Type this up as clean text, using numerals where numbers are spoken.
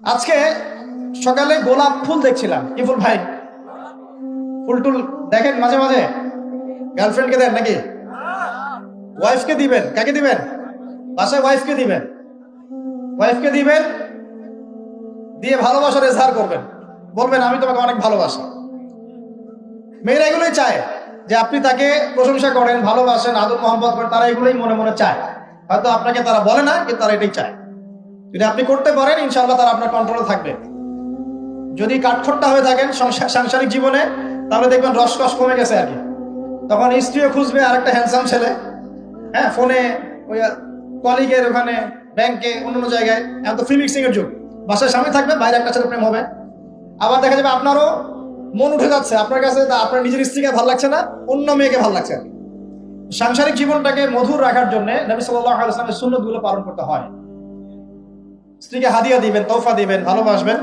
আজকে সকালে গোলাপ ফুল দেখছিলাম। কি ফুল ভাই? ফুল টুল দেখেন মাঝে মাঝে? গার্লফ্রেন্ডকে দেন নাকি? ওয়াইফকে দিবেন? কাকে দিবেন? বাসায় ওয়াইফকে দিবেন। ওয়াইফকে দিবেন, দিয়ে ভালোবাসার এজহার করবেন, বলবেন আমি তোমাকে অনেক ভালোবাসি। মেয়েরা এগুলোই চায় যে আপনি তাকে প্রশংসা করেন, ভালোবাসেন, আদর মোহাম্মত করেন। তারা এগুলোই মনে মনে চায়। হয়তো আপনাকে তারা বলে না, কিন্তু তারা এটাই চায়। যদি আপনি করতে পারেন, ইনশাআল্লাহ তারা আপনার কন্ট্রোলে থাকবে। যদি কাঠখোট্টা হয়ে থাকেন সাংসারিক জীবনে, তাহলে দেখবেন রসকস কমে গেছে আর কি। তখন স্ত্রীও খুঁজবে আর একটা হ্যান্ডসাম ছেলে। হ্যাঁ, ফোনে, ওই কলিগের ওখানে, ব্যাংকে, অন্য জায়গায়। এখন তো ফ্রি মিক্সিং এর যুগ। বাসায় স্বামী থাকবে, বাইরে একটা ছেলে প্রেম হবে। আবার দেখা যাবে আপনারও মন উঠে যাচ্ছে, আপনার কাছে আপনার নিজের স্ত্রীকে ভালো লাগছে না, অন্য মেয়েকে ভালো লাগছে আর কি। সাংসারিক জীবনটাকে মধুর রাখার জন্য নবী সাল্লাল্লাহু আলাইহি ওয়াসাল্লামের সুন্নতগুলো পালন করতে হয়। স্ত্রীকে হাদিয়া দিবেন, তোহফা দিবেন, ভালোবাসবেন।